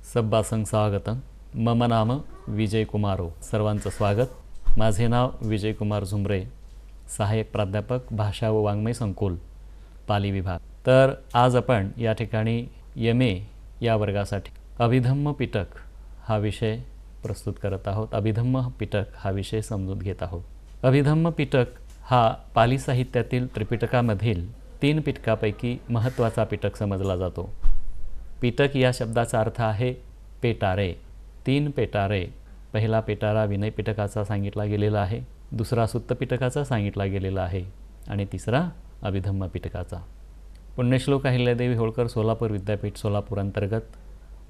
सब्बासं स्वागतं. मम नाम विजय कुमारो. सर्वांचं स्वागत. माझे नाव विजय कुमार झुमरे, सहाय्यक प्राध्यापक भाषा व वाङ्मय संकुल, पाली विभाग. तर आज आपण या ठिकाणी MA या वर्गासाठी अभिधम्म पिटक हा विषय प्रस्तुत करत आहोत. अभिधम्म पिटक हा विषय समजून घेत आहोत. अभिधम्म पिटक हा पाली साहित्यातील त्रिपिटकामधील 3 पिटकापैकी महत्त्वाचा पिटक समजला जातो. पिटक या शब्दाचा अर्थ आहे पेटारे. 3 पेटारे. पहिला पेटारा विनय पिटकाचा सांगितला गेलेला आहे, दुसरा सुत्त पिटकाचा सांगितला गेलेला आहे आणि तिसरा अभिधम्म पिटकाचा. पुण्यश्लोक अहिल्यादेवी होळकर सोलापूर विद्यापीठ सोलापूर अंतर्गत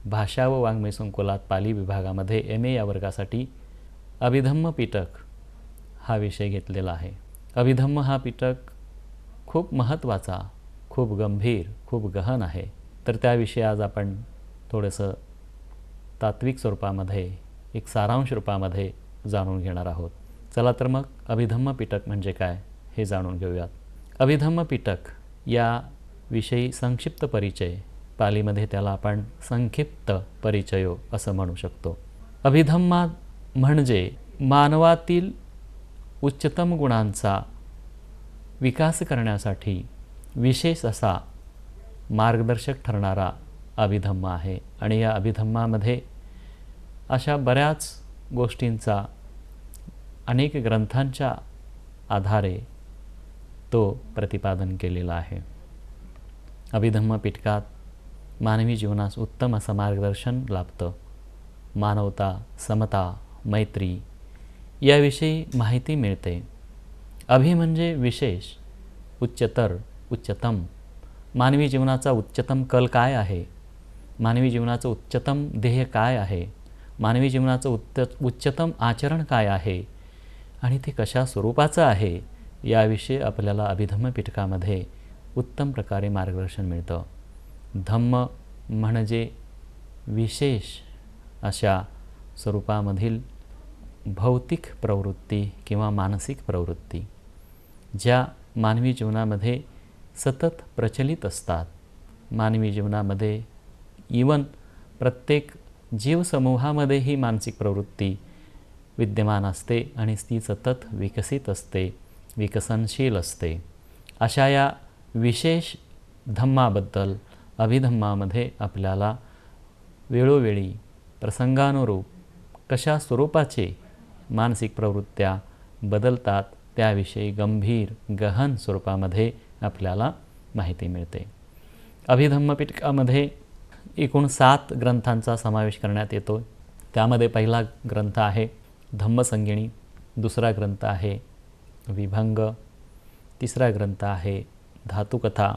भाषा व वाङ्मय संकुलात पाली विभागामध्ये MA या वर्गासाठी अभिधम्म पिटक हा विषय घेतलेला आहे. अभिधम्म हा पिटक खूप महत्त्वाचा, खूप गंभीर, खूप गहन आहे. तर त्याविषयी आज आपण थोडंसं तात्विक स्वरूपामध्ये, एक सारांश रूपामध्ये जाणून घेणार आहोत. चला तर मग अभिधम्म पिटक म्हणजे काय हे जाणून घेऊयात. अभिधम्म पिटक या विषयी संक्षिप्त परिचय, पालीमध्ये त्याला आपण संक्षिप्त परिचयो असं म्हणू शकतो. अभिधम्मा म्हणजे मानवातील उच्चतम गुणांचा विकास करण्यासाठी विशेष असा मार्गदर्शक ठरणारा अभिधम्म आहे. आणि या अभिधम्मामध्ये अशा बऱ्याच गोष्टींचा अनेक ग्रंथांच्या आधारे तो प्रतिपादन केलेला आहे. अभिधम्म पिटकात मानवी जीवनास उत्तम असं मार्गदर्शन लाभतं. मानवता, समता, मैत्री याविषयी माहिती मिळते. अभि म्हणजे विशेष, उच्चतर, उच्चतम. मानवी जीवनाचा उच्चतम कल काय आहे, मानवी जीवनाचं उच्चतम ध्येय काय आहे, मानवी जीवनाचं उच्चतम आचरण काय आहे आणि ते कशा स्वरूपाचं आहे याविषयी आपल्याला अभिधम्म पिटकामध्ये उत्तम प्रकारे मार्गदर्शन मिळतं. धम्म म्हणजे विशेष अशा स्वरूपामधील भौतिक प्रवृत्ती किंवा मानसिक प्रवृत्ती ज्या मानवी जीवनामध्ये सतत प्रचलित असतात. मानवी जीवनामध्ये इवन प्रत्येक जीवसमूहामध्ये ही मानसिक प्रवृत्ती विद्यमान असते आणि ती सतत विकसित असते, विकसनशील असते. अशा या विशेष धम्माबद्दल अभिधम्मामध्ये आपल्याला वेळोवेळी प्रसंगानुरूप कशा स्वरूपाचे मानसिक प्रवृत्त्या बदलतात त्याविषयी गंभीर गहन स्वरूपामध्ये आपल्याला माहिती मिळते. अभिधम्म पिटकामध्ये एकूण 7 ग्रंथांचा समावेश करण्यात येतो. त्यामध्ये पहिला ग्रंथ आहे धम्मसंगिणी, दुसरा ग्रंथ आहे विभंग, तिसरा ग्रंथ आहे धातुकथा,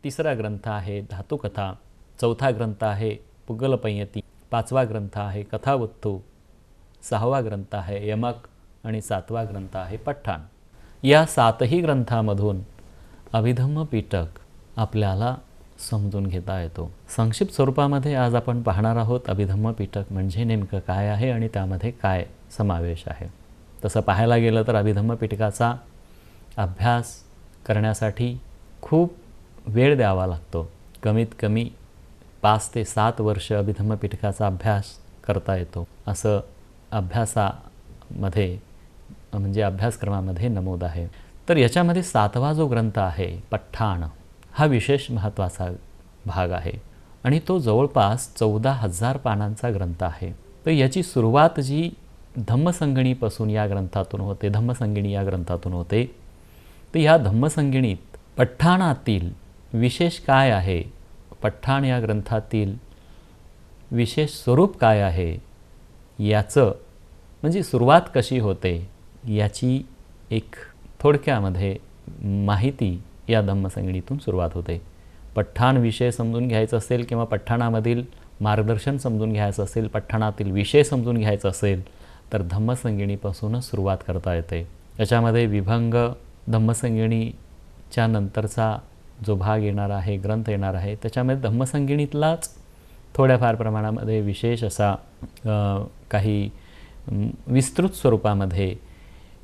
तिसरा ग्रंथ आहे धातुकथा, चौथा ग्रंथ आहे पुगलपंयती, 5वा ग्रंथ आहे कथावत्तू, 6वा ग्रंथ आहे यमक आणि 7वा ग्रंथ आहे पठ्ठाण. या 7ही ग्रंथामधून अभिधम्म पिटक आपल्याला समजून घेता येतो. संक्षिप्त स्वरूपामध्ये आज आपण पाहणार आहोत अभिधम्म पिटक म्हणजे नेमकं काय आहे आणि त्यामध्ये काय समावेश आहे. तसं पाहायला गेलं तर अभिधम्म पिटकाचा अभ्यास करण्यासाठी खूप वेळ द्यावा लागतो. कमीत कमी 5 ते 7 वर्ष अभिधम्म पिटकाचा अभ्यास करता येतो असं अभ्यासामध्ये म्हणजे अभ्यासक्रमामध्ये नमूद आहे. तर याच्यामध्ये 7वा जो ग्रंथ आहे पठ्ठाण हा विशेष महत्त्वाचा भाग आहे आणि तो जवळपास 14,000 पानांचा ग्रंथ आहे. तर याची सुरुवात जी धम्मसंगिणीपासून या ग्रंथातून होते, धम्मसंगिणी या ग्रंथातून होते. तर या धम्मसंगिणीत पठ्ठाणातील विशेष काय आहे, पठ्ठाण या ग्रंथातील विशेष स्वरूप काय आहे याचं म्हणजे सुरुवात कशी होते याची एक थोडक्यामध्ये माहिती या धम्मसंगिणीतून सुरुवात होते. पठ्ठाण विषय समजून घ्यायचं असेल किंवा पठ्ठाणामधील मार्गदर्शन समजून घ्यायचं असेल, पठ्ठाणातील विषय समजून घ्यायचा असेल तर धम्मसंगिणीपासूनच सुरुवात करता येते. याच्यामध्ये विभंग धम्मसंगिणीच्या नंतरचा जो भाग येणार आहे, ग्रंथ येणार आहे, त्याच्यामध्ये धम्मसंगिणीतलाच थोड्याफार प्रमाणामध्ये विशेष असा काही विस्तृत स्वरूपामध्ये,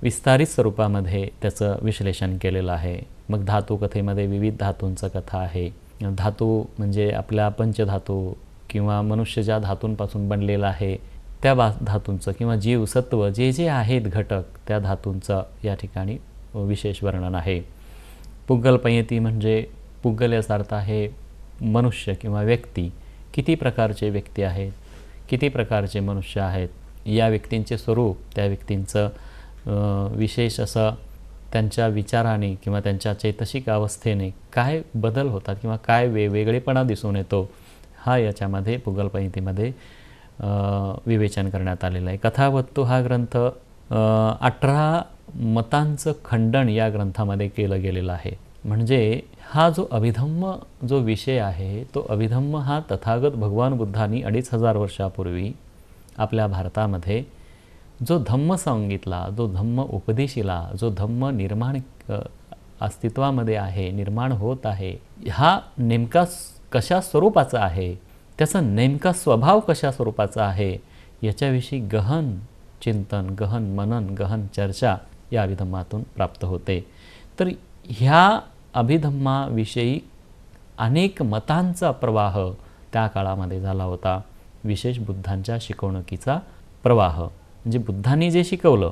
विस्तारित स्वरूपामध्ये त्याचं विश्लेषण केलेलं आहे. मग धातुकथेमध्ये विविध धातूंचं कथा आहे. धातू म्हणजे आपल्या पंचधातू किंवा मनुष्य ज्या धातूंपासून बनलेला आहे त्या धातूंचं किंवा जीव सत्व जे जे आहेत घटक त्या धातूंचं या ठिकाणी विशेष वर्णन आहे. पुग्गल पयती म्हणजे पुग्गल याचा अर्थ आहे मनुष्य किंवा व्यक्ती. किती प्रकारचे व्यक्ती आहेत, किती प्रकारचे मनुष्य आहेत, या व्यक्तींचे स्वरूप, त्या व्यक्तींचं विशेष असं त्यांच्या विचाराने किंवा त्यांच्या चैतसिक अवस्थेने काय बदल होतात किंवा काय वेगळेपणा दिसून येतो, हा याच्यामध्ये पुग्गल पयतीमध्ये विवेचन करण्यात आलेलं आहे. कथावस्तू हा ग्रंथ 18 मतांचं खंडन या ग्रंथामध्ये केलं गेलेलं आहे. म्हणजे हा जो अभिधम्म जो विषय आहे तो अभिधम्म हा तथागत भगवान बुद्धांनी 2500 वर्षापूर्वी आपल्या भारतामध्ये जो धम्म सांगितला, जो धम्म उपदेशिला, जो धम्म निर्माण अस्तित्वामध्ये आहे, निर्माण होत आहे, हा नेमका कशा स्वरूपाचा आहे, त्याचा नेमका स्वभाव कशा स्वरूपाचा आहे, याच्याविषयी गहन चिंतन, गहन मनन, गहन चर्चा या अभिधम्मातून प्राप्त होते. तर ह्या अभिधम्माविषयी अनेक मतांचा प्रवाह त्या काळामध्ये झाला होता. विशेष बुद्धांच्या शिकवणुकीचा प्रवाह म्हणजे बुद्धांनी जे शिकवलं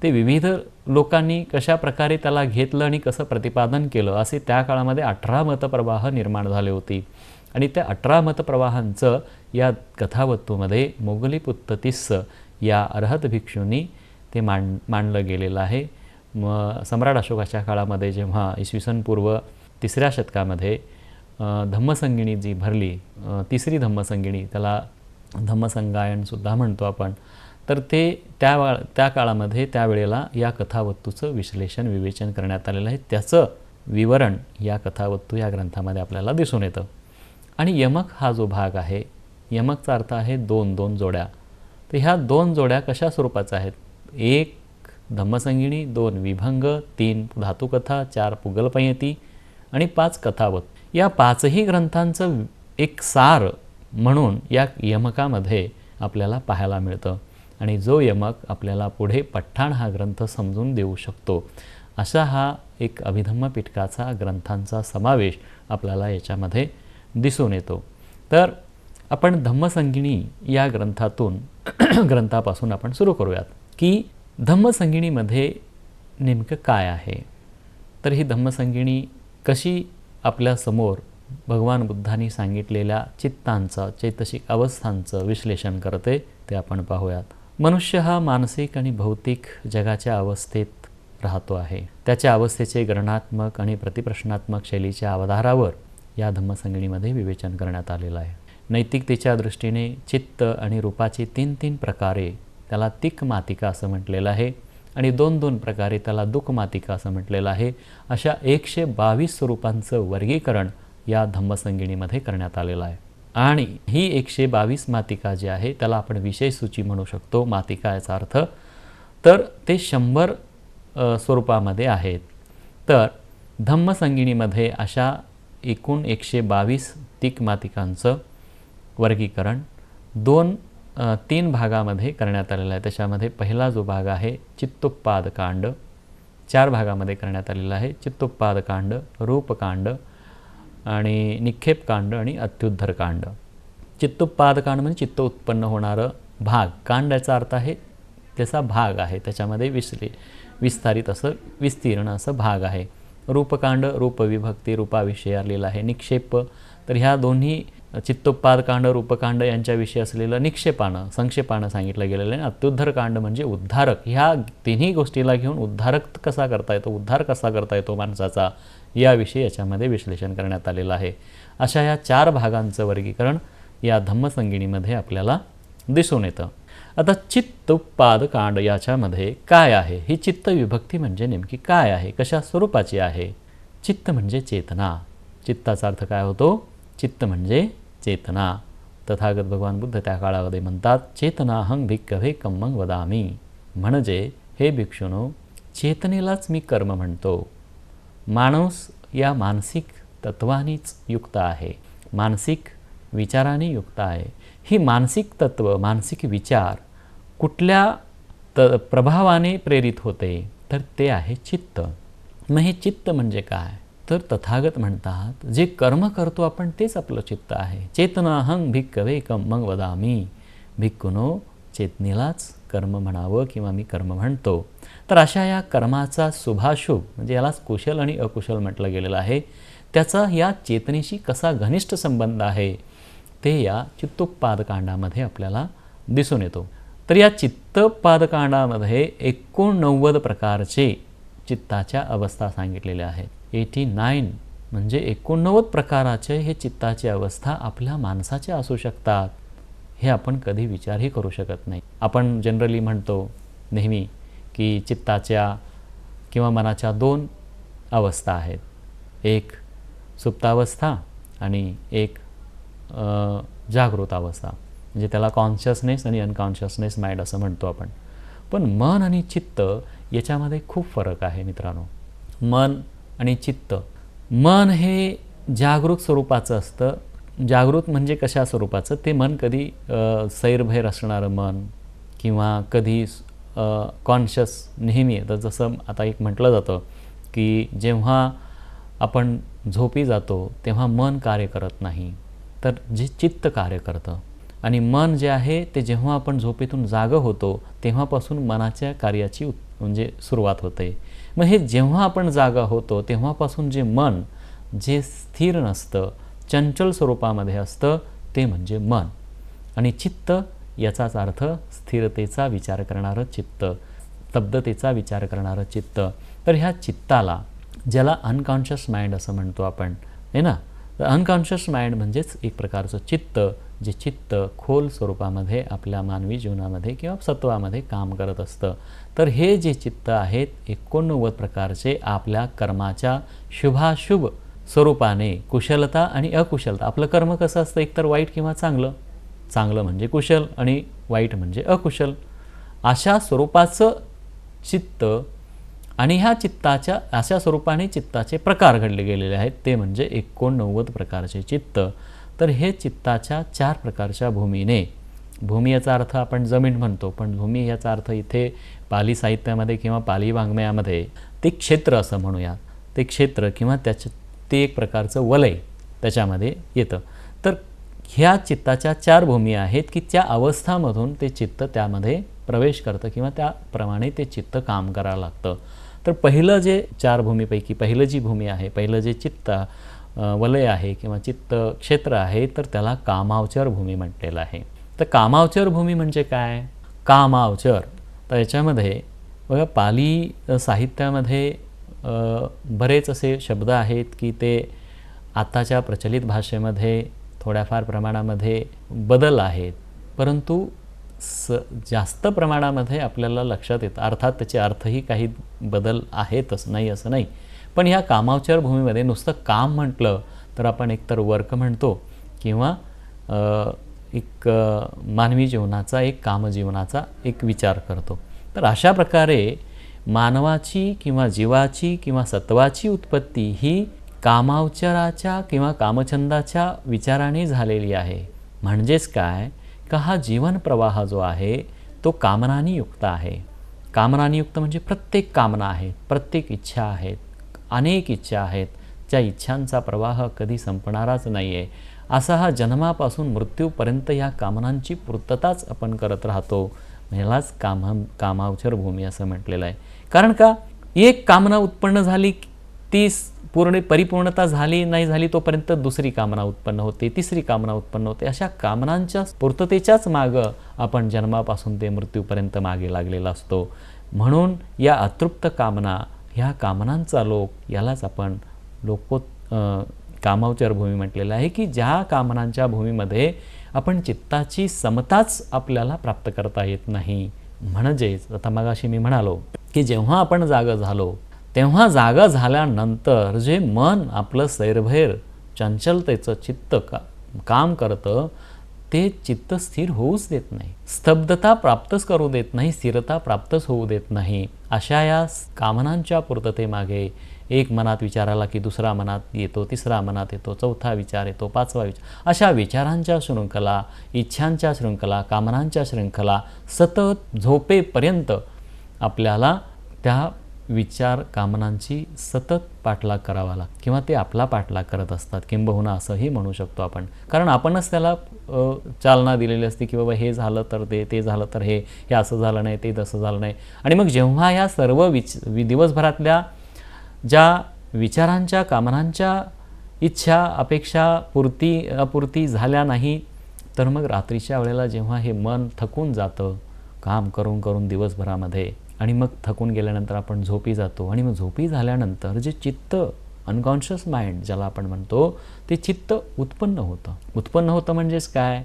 ते विविध लोकांनी कशा प्रकारे त्याला घेतलं आणि कसं प्रतिपादन केलं, असे त्या काळामध्ये 18 मतप्रवाह निर्माण झाले होते. आणि त्या 18 मतप्रवाहांचं या कथावस्तूमध्ये मोगलीपुत्ततीस्स या अर्हत भिक्षूंनी ते मांडलं गेलेलं आहे. सम्राट अशोकाच्या काळामध्ये जेव्हा इसवी पूर्व 3ऱ्या शतकामध्ये धम्मसंगिणी जी भरली, 3री धम्मसंगिणी, त्याला धम्मसंगायनसुद्धा म्हणतो आपण, तर ते त्या काळामध्ये त्यावेळेला या कथावस्तूचं विवेचन करण्यात आलेलं आहे. त्याचं विवरण या कथावस्तू या ग्रंथामध्ये आपल्याला दिसून येतं. आणि यमक हा जो भाग आहे, यमकचा अर्थ आहे 2 जोड्या. तर ह्या 2 जोड्या कशा स्वरूपाच्या आहेत? 1 धम्मसंगिणी, 2 विभंग, 3 धातुकथा, 4 पुग्गल पयती आणि 5 कथावस्तू. या 5ही ग्रंथांचं एक सार म्हणून या यमकामध्ये आपल्याला पाहायला मिळतं. आणि जो यमक आपल्याला पुढे पठ्ठाण हा ग्रंथ समजून देऊ शकतो, असा हा एक अभिधम्म पिटकाचा ग्रंथांचा समावेश आपल्याला याच्यामध्ये दिसून येतो. तर आपण धम्मसंगिणी या ग्रंथापासून आपण सुरू करूयात की धम्मसंगिणीमध्ये नेमकं काय आहे. तर ही धम्मसंगिणी कशी आपल्यासमोर भगवान बुद्धांनी सांगितलेल्या चित्तांचं, चैतसिक अवस्थांचं विश्लेषण करते ते आपण पाहूयात. मनुष्य हा मानसिक आणि भौतिक जगाच्या अवस्थेत राहतो आहे. त्याच्या अवस्थेचे गणनात्मक आणि प्रतिप्रश्नात्मक शैलीच्या आधारावर या धम्मसंगिणीमध्ये विवेचन करण्यात आलेलं आहे. नैतिकतेच्या दृष्टीने चित्त आणि रूपाची 3 प्रकारे त्याला तिक मातिका असं म्हटलेलं आहे आणि 2 प्रकारे त्याला दुःख मातिका असं म्हटलेलं आहे. अशा 122 स्वरूपांचं वर्गीकरण या धम्मसंगिणीमध्ये करण्यात आलेलं आहे. आणि ही 122 मातिका जी आहे त्याला आपण विषय सूची म्हणू शकतो. मातिका याचा अर्थ, तर ते 100 स्वरूपामध्ये आहेत. तर धम्मसंगिणीमध्ये अशा एकूण 122 तिक मातिकांचं वर्गीकरण 3 भागामध्ये करण्यात आलेलं आहे. त्याच्यामध्ये पहिला जो भाग आहे चित्तोत्पाद कांड 4 भागामध्ये करण्यात आलेला आहे. चित्तोत्पाद कांड, रूपकांड आणि निक्षेप कांड आणि अत्युद्धर कांड. चित्तोत्पाद कांड म्हणजे चित्त उत्पन्न होणारं भाग. कांड याचा अर्थ आहे त्याचा भाग आहे, त्याच्यामध्ये विस्तारित असं विस्तीर्ण असं भाग आहे. रूपकांड रूपविभक्ती रूपाविषयी आलेलं आहे. निक्षेप, तर ह्या दोन्ही चित्तोत्पाद कांड रूपकांड यांच्याविषयी असलेलं निक्षेपानं संक्षेपानं सांगितलं गेलेलं आहे. अत्युद्धर कांड म्हणजे उद्धारक, ह्या तिन्ही गोष्टीला घेऊन उद्धारक कसा करता येतो, उद्धार कसा करता येतो माणसाचा, याविषयी याच्यामध्ये विश्लेषण करण्यात आलेलं आहे. अशा या 4 भागांचं वर्गीकरण या धम्मसंगिणीमध्ये आपल्याला दिसून येतं. आता चित्तोत्पाद कांड याच्यामध्ये काय आहे, ही चित्त विभक्ती म्हणजे नेमकी काय आहे, कशा स्वरूपाची आहे. चित्त म्हणजे चेतना. चित्ताचा अर्थ काय होतो? चित्त म्हणजे चेतना. तथागत भगवान बुद्ध त्या काळामध्ये म्हणतात, चेतनाहं भिक्खवे कम्मं वदामी. म्हणजे हे भिक्षुनो, चेतनेलाच मी कर्म म्हणतो. माणूस या मानसिक तत्वानीच युक्त आहे, मानसिक विचाराने युक्त आहे. ही मानसिक तत्व, मानसिक विचार कुठल्या प्रभावाने प्रेरित होते, तर ते आहे चित्त. मग हे चित्त म्हणजे काय? तर तथागत म्हणतात जे कर्म करतो आपण तेच आपलं चित्त आहे. चेतनाहं भिक्कवेकम मग वदामी. भिक्कुनो, चेतनेलाच कर्म म्हणावं किंवा मी कर्म म्हणतो. तर अशा या कर्माचा शुभाशुभ म्हणजे यालाच कुशल आणि अकुशल म्हटलं गेलेलं आहे, त्याचा या चेतनेशी कसा घनिष्ठ संबंध आहे ते या चित्तोत्पादकांडामध्ये आपल्याला दिसून येतो. तर या चित्तोत्पादकांडामध्ये 89 प्रकारचे चित्ताच्या अवस्था सांगितलेल्या आहेत. 89 म्हणजे 89 प्रकाराचे हे चित्ताची अवस्था आपल्या माणसाच्या असू शकतात, हे आपण कधी विचारही करू शकत नाही. आपण जनरली म्हणतो नेहमी की चित्ताच्या किंवा मनाच्या 2 अवस्था आहेत, एक सुप्तावस्था आणि एक जागृत अवस्था, म्हणजे त्याला कॉन्शियसनेस आणि अनकॉन्शियसनेस माइंड असं म्हणतो आपण. पण मन आणि चित्त याच्यामध्ये खूप फरक आहे मित्रांनो. मन आणि चित्त, मन हे जागृत स्वरूपाचं असतं. जागृत म्हणजे कशा स्वरूपाचं, ते मन कधी सैरभैर असणारं मन किंवा कधी कॉन्शियस नेहमी. तर जसं आता एक म्हटलं जातं की जेव्हा आपण झोपी जातो तेव्हा मन कार्य करत नाही, तर जे चित्त कार्य करतं. आणि मन जे आहे ते जेव्हा आपण झोपेतून जागं होतो तेव्हापासून मनाच्या कार्याची म्हणजे सुरुवात होते. मग हे जेव्हा आपण जागा होतो तेव्हापासून जे मन जे स्थिर नसतं, चंचल स्वरूपामध्ये असतं, ते म्हणजे मन. आणि चित्त याचाच अर्थ स्थिरतेचा विचार करणारं चित्त, स्तब्धतेचा विचार करणारं चित्त. तर ह्या चित्ताला, ज्याला अनकॉन्शियस माइंड असं म्हणतो आपण, आहे ना, तर अनकॉन्शियस माइंड म्हणजेच एक प्रकारचं चित्त, जे चित्त खोल स्वरूपामध्ये आपल्या मानवी जीवनामध्ये किंवा सत्वामध्ये काम करत असतं. तर हे जे चित्त आहेत 89 प्रकारचे आपल्या कर्माच्या शुभाशुभ स्वरूपाने, कुशलता आणि अकुशलता, आपलं कर्म कसं असतं, एकतर वाईट किंवा चांगलं, चांगलं म्हणजे कुशल आणि वाईट म्हणजे अकुशल, अशा स्वरूपाचं चित्त. आणि ह्या चित्ताच्या अशा स्वरूपाने चित्ताचे प्रकार घडले गेलेले आहेत, ते म्हणजे 89 प्रकारचे चित्त. तर हे चित्ताच्या 4 प्रकारच्या भूमीने, भूमी याचा अर्थ आपण जमीन म्हणतो, पण भूमी याचा अर्थ इथे पाली साहित्यामध्ये किंवा पाली वाङ्मयामध्ये ते क्षेत्र असं म्हणूया, ते क्षेत्र किंवा ते एक प्रकारचं वलय त्याच्यामध्ये येतं. तर ह्या चित्ताच्या 4 भूमी आहेत की त्या अवस्थामधून ते चित्त त्यामध्ये प्रवेश करतं किंवा त्याप्रमाणे ते चित्त काम करायला लागतं. तर पहिलं जे 4 भूमीपैकी पहिलं जी भूमी आहे, पहिलं जे चित्त वलय आहे किंवा चित्त क्षेत्र आहे, तर त्याला कामावचर भूमी म्हटलेलं आहे. तर कामावचर भूमी म्हणजे काय, कामावचर, तर याच्यामध्ये बघा पाली साहित्यामध्ये बरेच असे शब्द आहेत की ते आताच्या प्रचलित भाषेमध्ये थोड्याफार प्रमाणामध्ये बदल आहेत, परंतु जास्त प्रमाणामध्ये आपल्याला लक्षात येतं. अर्थात त्याचे अर्थही काही बदल आहेतच, नाही असं नाही. पण ह्या कामावचर भूमीमध्ये नुसतं काम म्हटलं तर आपण एकतर वर्क म्हणतो किंवा एक मानवी जीवनाचा, एक कामजीवनाचा एक विचार करतो. तर अशा प्रकारे मानवाची किंवा जीवाची किंवा सत्वाची उत्पत्ती ही कामावचराच्या किंवा कामछंदाच्या विचाराने झालेली आहे. म्हणजेच काय, का हा जीवन प्रवाह जो आहे तो कामनानी युक्त आहे. कामनानी युक्त म्हणजे प्रत्येक कामना आहेत, प्रत्येक इच्छा आहेत, अनेक इच्छा आहेत, ज्या इच्छांचा प्रवाह कधी संपणाराच नाही आहे. असा हा जन्मापासून मृत्यूपर्यंत या कामनांची पूर्तताच आपण करत राहतो. ह्यालाच कामावचर भूमी असं म्हटलेलं आहे. कारण का, एक कामना उत्पन्न झाली, ती परिपूर्णता झाली नाही झाली तोपर्यंत दुसरी कामना उत्पन्न होते, तिसरी कामना उत्पन्न होते. अशा कामनांच्या पूर्ततेच्याच मागं आपण जन्मापासून ते मृत्यूपर्यंत मागे लागलेला असतो. म्हणून या अतृप्त कामना, ह्या कामनांचा लोक, यालाच आपण कामावचर भूमी म्हटलेलं आहे, की ज्या कामनांच्या भूमीमध्ये आपण चित्ताची समताच आपल्याला प्राप्त करता येत नाही. म्हणजेच आता मगाशी मी म्हणालो की जेव्हा आपण जागं झालो तेव्हा जागा झाल्यानंतर जे मन आपलं सैरभैर चंचलतेचं चित्त काम करतं, ते चित्त स्थिर होऊच देत नाही, स्तब्धता प्राप्तच करू देत नाही, स्थिरता प्राप्तच होऊ देत नाही. अशा या कामनांच्या पूर्ततेमागे एक मनात विचार आला की दुसरा मनात येतो, तिसरा मनात येतो, चौथा विचार येतो, पाचवा विचार, अशा विचारांच्या शृंखला, इच्छांच्या शृंखला, कामनांच्या शृंखला सतत झोपेपर्यंत आपल्याला त्या विचार कामनांची सतत पाठलाग करावा लागतो किंवा ते आपला पाठलाग करत असतात किंबहुना असंही म्हणू शकतो आपण. कारण आपणच त्याला चालना दिलेली असते की बाबा हे झालं तर ते झालं तर हे असं झालं नाही, ते तसं झालं नाही. आणि मग जेव्हा या सर्व दिवसभरातल्या ज्या विचारांच्या कामनांच्या इच्छा अपेक्षा अपूर्ती झाल्या नाही, तर मग रात्रीच्या वेळेला जेव्हा हे मन थकून जातं काम करून करून दिवसभरामध्ये, आणि मग थकून गेल्यानंतर आपण झोपी जातो. आणि मग झोपी झाल्यानंतर जे चित्त, अनकॉन्शियस माइंड ज्याला आपण म्हणतो, ते चित्त उत्पन्न होतं म्हणजेच काय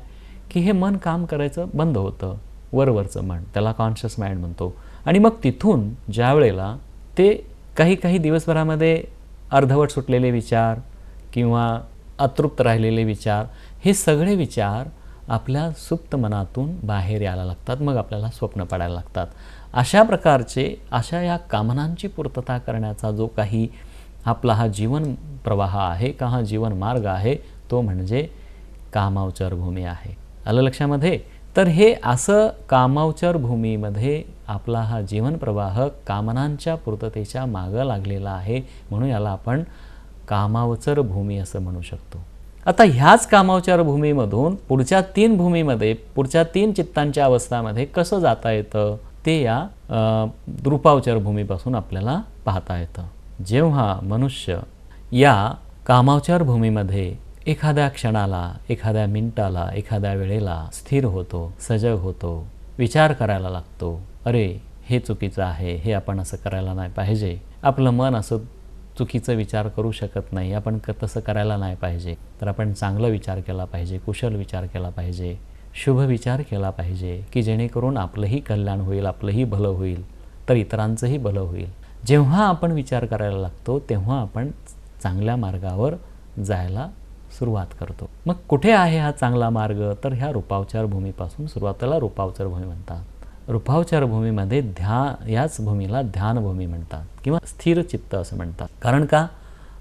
की हे मन काम करायचं बंद होतं, वरवरचं मन, त्याला कॉन्शियस माइंड म्हणतो. आणि मग तिथून ज्या वेळेला ते काही दिवसभरामध्ये अर्धवट सुटलेले विचार किंवा अतृप्त राहिलेले विचार, हे सगळे विचार आपल्या सुप्त मनातून बाहेर यायला लागतात, मग आपल्याला स्वप्न पडायला लागतात. अशा या कामनांची पूर्तता करण्याचा जो काही आपला हा जीवन प्रवाह आहे का हा जीवन मार्ग आहे, तो म्हणजे कामावचर भूमी आहे. आलं लक्षामध्ये? तर हे असं कामावचर भूमीमध्ये आपला हा जीवन प्रवाह कामनांच्या पूर्ततेच्या मागं लागलेला आहे, म्हणून याला आपण कामावचर भूमी असं म्हणू शकतो. आता ह्याच कामावचर भूमीमधून पुढच्या 3 भूमीमध्ये, पुढच्या 3 चित्तांच्या अवस्थामध्ये कसं जाता येतं ते या रूपावचर भूमीपासून आपल्याला पाहता येतं. जेव्हा मनुष्य या कामावचर भूमीमध्ये एखाद्या क्षणाला, एखाद्या मिनिटाला, एखाद्या वेळेला स्थिर होतो, सजग होतो, विचार करायला लागतो, अरे हे चुकीचं आहे, हे आपण असं करायला नाही पाहिजे, आपलं मन असं चुकीचं विचार करू शकत नाही, आपण तसं करायला नाही पाहिजे, तर आपण चांगला विचार केला पाहिजे, कुशल विचार केला पाहिजे, शुभ विचार केला पाहिजे, की जेणेकरून आपलंही कल्याण होईल, आपलंही भलं होईल, तर इतरांचंही भलं होईल. जेव्हा आपण विचार करायला लागतो तेव्हा आपण चांगल्या मार्गावर जायला सुरुवात करतो. मग कुठे आहे हा चांगला मार्ग? तर ह्या रूपावचर भूमीपासून सुरुवातीला रूपावचर भूमी म्हणतात. रूपावचर भूमीमध्ये याच भूमीला ध्यानभूमी म्हणतात किंवा स्थिर चित्त असं म्हणतात. कारण का?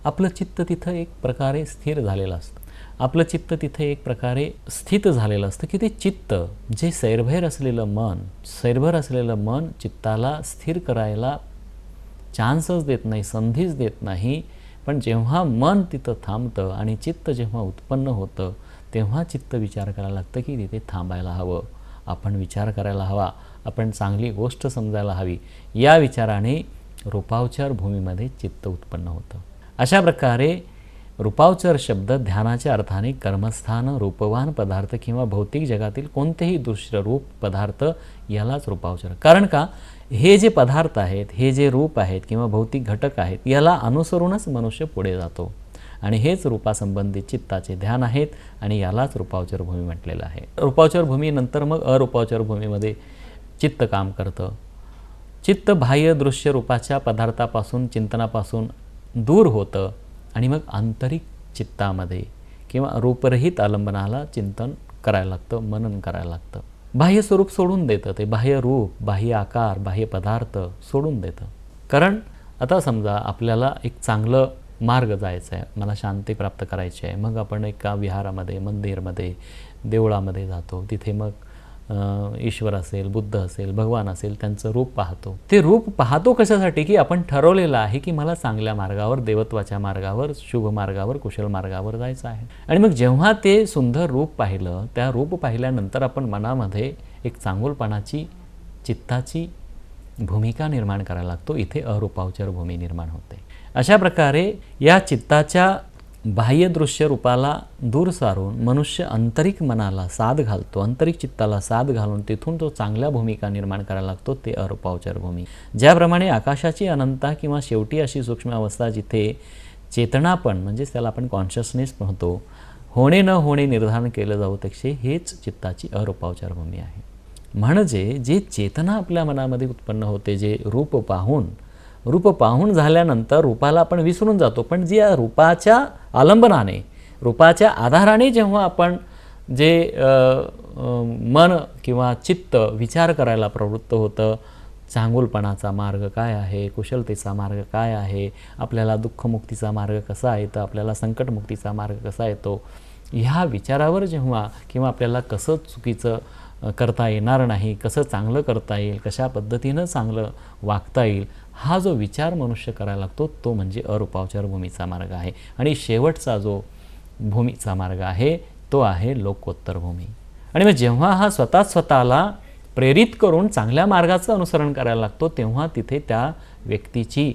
आपलं चित्त तिथं एक प्रकारे स्थिर झालेलं असतं, आपलं चित्त तिथे एक प्रकारे स्थित झालेलं असतं, की ते चित्त जे सैरभैर असलेलं मन चित्ताला स्थिर करायला चान्सच देत नाही, संधीच देत नाही. पण जेव्हा मन तिथं थांबतं आणि चित्त जेव्हा उत्पन्न होतं, तेव्हा चित्त विचार करायला लागतं की तिथे थांबायला हवं, आपण विचार करायला हवा, आपण चांगली गोष्ट समजायला हवी. या विचाराने रूपावचर भूमीमध्ये चित्त उत्पन्न होतं. अशा प्रकारे रूपावचर शब्द ध्यानाच्या अर्थाने कर्मस्थान, रूपवान पदार्थ किंवा भौतिक जगातील कोणतेही दृश्य रूप पदार्थ यालाच रूपावचर. कारण का? हे जे पदार्थ आहेत, हे जे रूप आहेत किंवा भौतिक घटक आहेत, याला अनुसरूनच मनुष्य पुढे जातो आणि हेच रूपासंबंधित चित्ताचे ध्यान आहेत आणि यालाच रूपावचर भूमी म्हटलेलं आहे. रूपावचर भूमीनंतर मग अरूपावचर भूमीमध्ये चित्त काम करतं. चित्त बाह्य दृश्य रूपाच्या पदार्थापासून, चिंतनापासून दूर होतं आणि मग आंतरिक चित्तामध्ये किंवा रूपरहित आलंबनाला चिंतन करायला लागतं, मनन करायला लागतं. बाह्य स्वरूप सोडून देतं, ते बाह्य रूप, बाह्य आकार, बाह्य पदार्थ सोडून देतं. कारण आता समजा आपल्याला एक चांगलं मार्ग जायचा आहे, मला शांती प्राप्त करायची आहे, मग आपण एका विहारामध्ये, मंदिरमध्ये, देवळामध्ये जातो. तिथे मग ईश्वर असेल, बुद्ध असेल, भगवान असेल, त्यांचं रूप पाहतो. ते रूप पाहतो कशासाठी? की आपण ठरवलेलं आहे की मला चांगल्या मार्गावर, देवत्वाच्या मार्गावर, शुभ मार्गावर, कुशल मार्गावर जायचं आहे. आणि मग जेव्हा ते सुंदर रूप पाहिलं, त्या रूप पाहिल्यानंतर आपण मनामध्ये एक चांगुलपणाची, चित्ताची भूमिका निर्माण करायला लागतो. इथे अरूपावचर भूमी निर्माण होते. अशा प्रकारे या चित्ताच्या बाह्य दृश्य रूपाला दूर सारून मनुष्य आंतरिक मनाला साथ घालतो, आंतरिक चित्ताला साथ घालून तिथून तो चांगल्या भूमिका निर्माण करायला लागतो, ते अरूपावचर भूमी. ज्याप्रमाणे आकाशाची अनंता किंवा शेवटी अशी सूक्ष्म अवस्था जिथे चेतनापण म्हणजेच त्याला आपण कॉन्शियसनेस म्हणतो, होणे न होणे निर्धारण केलं जाऊ तसे हेच चित्ताची अरूपावचर भूमी आहे. म्हणजे जे चेतना आपल्या मनामध्ये उत्पन्न होते, जे रूप पाहून झाल्यानंतर रूपाला आपण विसरून जातो, पण जी या रूपाच्या आलंबनाने, रूपाच्या आधाराने जेव्हा आपण जे मन किंवा चित्त विचार करायला प्रवृत्त होतं, चांगुलपणाचा मार्ग काय आहे, कुशलतेचा मार्ग काय आहे, आपल्याला दुःखमुक्तीचा मार्ग कसा येतो, आपल्याला संकटमुक्तीचा मार्ग कसा येतो, ह्या विचारावर जेव्हा किंवा आपल्याला कसं चुकीचं करता येणार नाही, कसं चांगलं करता येईल, कशा पद्धतीनं चांगलं वागता येईल, हा जो विचार मनुष्य करायला लागतो तो म्हणजे अरूपावचार भूमीचा मार्ग आहे. आणि शेवटचा जो भूमीचा मार्ग आहे तो आहे लोकोत्तर भूमी. आणि मग जेव्हा हा स्वतःला प्रेरित करून चांगल्या मार्गाचं अनुसरण करायला लागतो तेव्हा तिथे त्या व्यक्तीची,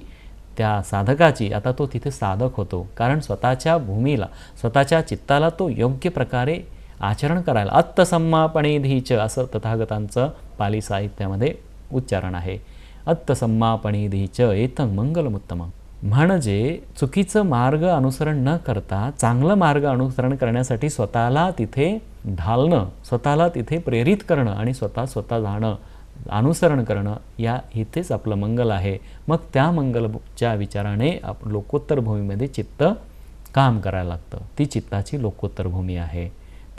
त्या साधकाची, आता तो तिथे साधक होतो, कारण स्वतःच्या भूमीला, स्वतःच्या चित्ताला तो योग्य प्रकारे आचरण करायला, अत्तसम्मापणेधीच असं तथागतांचं पाली साहित्यामध्ये उच्चारण आहे. अत्तसम्मापणेधीच एतं मंगलमुत्तमं. म्हणजे चुकीचं मार्ग अनुसरण न करता चांगलं मार्ग अनुसरण करण्यासाठी स्वतःला तिथे ढालणं, स्वतःला तिथे प्रेरित करणं आणि स्वतः जाणं, अनुसरण करणं, या इथेच आपलं मंगल आहे. मग त्या मंगलच्या विचाराने लोकोत्तर भूमीमध्ये चित्त काम करायला लागतं. ती चित्ताची लोकोत्तर भूमी आहे.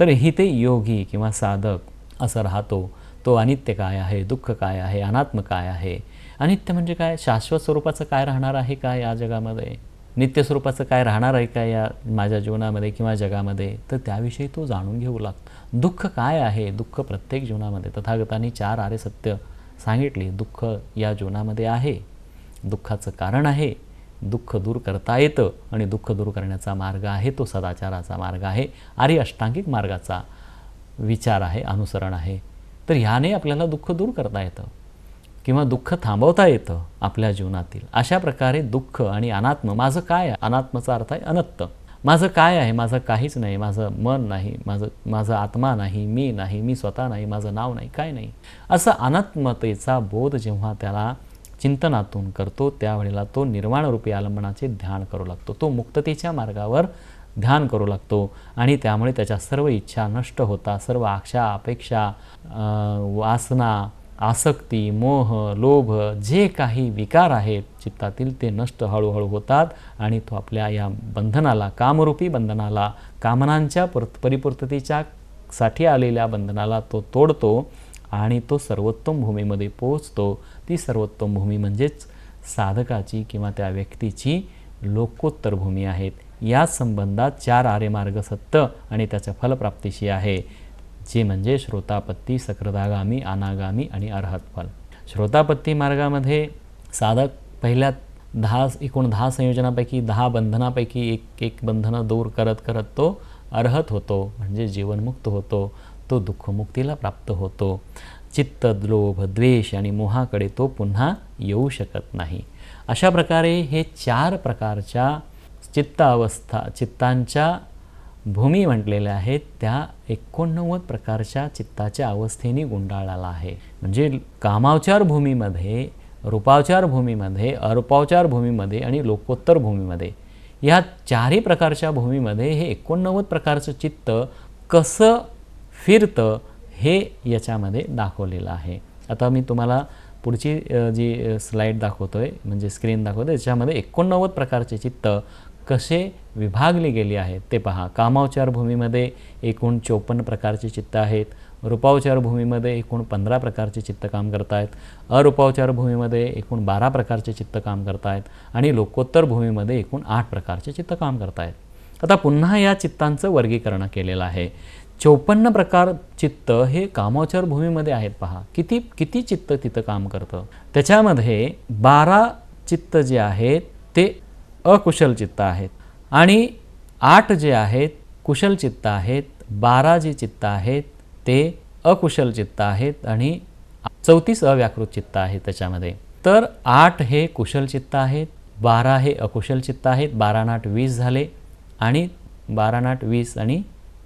तर इथे योगी किंवा साधक असं राहतो. तो अनित्य काय आहे, दुःख काय आहे, अनात्म काय आहे. अनित्य म्हणजे काय, शाश्वत स्वरूपाचं काय राहणार आहे का या जगामध्ये, नित्य स्वरूपाचं काय राहणार आहे का या माझ्या जीवनामध्ये किंवा जगामध्ये, तर त्याविषयी तो जाणून घेऊ लागतो. दुःख काय आहे, दुःख प्रत्येक जीवनामध्ये तथागतांनी 4 आर्य सत्य सांगितली. दुःख या जीवनामध्ये आहे, दुःखाचं कारण आहे, दुःख दूर करता येतं आणि दुःख दूर करण्याचा मार्ग आहे तो सदाचाराचा मार्ग आहे, आर्य अष्टांगिक मार्गाचा विचार आहे, अनुसरण आहे. तर ह्याने आपल्याला दुःख दूर करता येतं किंवा दुःख थांबवता येतं आपल्या जीवनातील. अशा प्रकारे दुःख आणि अनात्म, माझं काय आहे, अनात्मचा अर्थ आहे अनत्त, माझं काय आहे, माझं काहीच नाही, माझं मन नाही, माझं आत्मा नाही, मी स्वतः नाही, माझं नाव नाही, काय नाही, असं अनात्मतेचा बोध जेव्हा त्याला चिंतनातून करतो त्यावेळेला तो निर्वाणरूपी आलंबनाचे ध्यान करू लागतो. तो मुक्ततेच्या मार्गावर ध्यान करू लागतो आणि त्यामुळे त्याच्या सर्व इच्छा नष्ट होतात, सर्व आशा, अपेक्षा, वासना, आसक्ती, मोह, लोभ, जे काही विकार आहेत चित्तातील ते नष्ट हळूहळू होतात आणि तो आपल्या या बंधनाला, कामरूपी बंधनाला, कामनांच्या परिपूर्ततेच्या साठी आलेल्या बंधनाला तो तोडतो आणि तो सर्वोत्तम भूमीमध्ये पोहोचतो. ती सर्वोत्तम भूमी म्हणजेच साधकाची किंवा त्या व्यक्तीची लोकोत्तर भूमी आहेत. या संबंधात 4 आर्यमार्ग सत्य आणि त्याच्या फलप्राप्तीशी आहे, जे म्हणजे श्रोतापत्ती, सकृदागामी, अनागामी आणि अरहत फल. श्रोतापत्ती मार्गामध्ये साधक पहिल्या एकूण 10 संयोजनापैकी 10 बंधनापैकी एक बंधनं दूर करत करत तो अरहत होतो, म्हणजे जीवनमुक्त होतो, तो दुःखमुक्तीला प्राप्त होतो. चित्त, लोभ, द्वेष आणि मोहाकडे तो पुन्हा येऊ शकत नाही. अशा प्रकारे हे 4 प्रकारच्या चित्तांच्या भूमी म्हटलेल्या आहेत, त्या 89 प्रकारच्या चित्ताच्या अवस्थेने गुंडाळलेला आहे. म्हणजे कामावचार भूमीमध्ये, रूपावचार भूमीमध्ये, अरूपावचार भूमीमध्ये आणि लोकोत्तर भूमीमध्ये, या 4ही प्रकारच्या भूमीमध्ये हे 89 प्रकारचं चित्त कसं फिरतं हे याच्यामध्ये दाखवलेलं आहे. आता मी तुम्हाला पुढची जी स्लाईड दाखवतोय, म्हणजे स्क्रीन दाखवतोय, त्याच्यामध्ये 89 प्रकारचे चित्त कसे विभागले गेले आहेत ते पहा. कामावचार भूमीमध्ये एकूण 54 प्रकारचे चित्त आहेत, रूपावचार भूमीमध्ये एकूण 15 प्रकारचे चित्त काम करत आहेत, अरूपावचार भूमीमध्ये एकूण 12 प्रकारचे चित्त काम करत आहेत आणि लोकोत्तर भूमीमध्ये एकूण 8 प्रकारचे चित्त काम करत आहेत. आता पुन्हा या चित्तांचं वर्गीकरण केलेलं आहे. 54 प्रकार चित्त हे कामावचार भूमीमध्ये आहेत. पहा किती चित्त तिथं काम करतं. त्याच्यामध्ये 12 चित्त जे आहेत ते अकुशल चित्त आहेत आणि 8 जे आहेत कुशल चित्त आहेत. 12 जे चित्त आहेत ते अकुशल चित्त आहेत आणि 34 अव्याकृत चित्त आहेत त्याच्यामध्ये. तर 8 हे कुशल चित्त आहेत, 12 हे अकुशल चित्त आहेत. 12 × 8 = 20 झाले आणि 12 × 8 = 20 आणि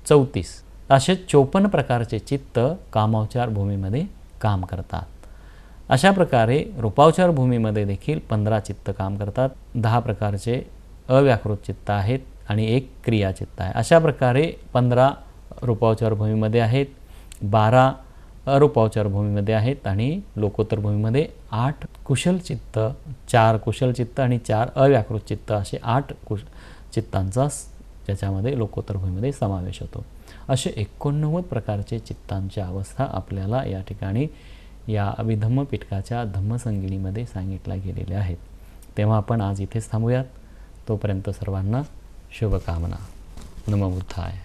34 असे 54 प्रकारचे चित्त कामावचार भूमीमध्ये काम करतात. अशा प्रकारे रूपावचार भूमीमध्ये देखील 15 चित्त काम करतात. 10 प्रकारचे अव्याकृत चित्त आहेत आणि 1 क्रियाचित्त आहे. अशा प्रकारे 15 रूपावचार भूमीमध्ये आहेत, 12 अरूपावचार भूमीमध्ये आहेत आणि लोकोत्तर भूमीमध्ये 8 कुशल चित्त, 4 कुशल चित्त आणि 4 अव्याकृत चित्त असे 8 चित्तांचा ज्याच्यामध्ये लोकोत्तर भूमीमध्ये समावेश होतो. असे 89 प्रकारचे चित्तांच्या अवस्था आपल्याला या ठिकाणी या अभिधम्म पिटकाच्या धम्मसंगिनीमध्ये सांगितल्या गेलेल्या आहेत. तेव्हा आपण आज इथेच थांबूयात. तोपर्यंत सर्वांना शुभकामना. नमो बुद्धाय.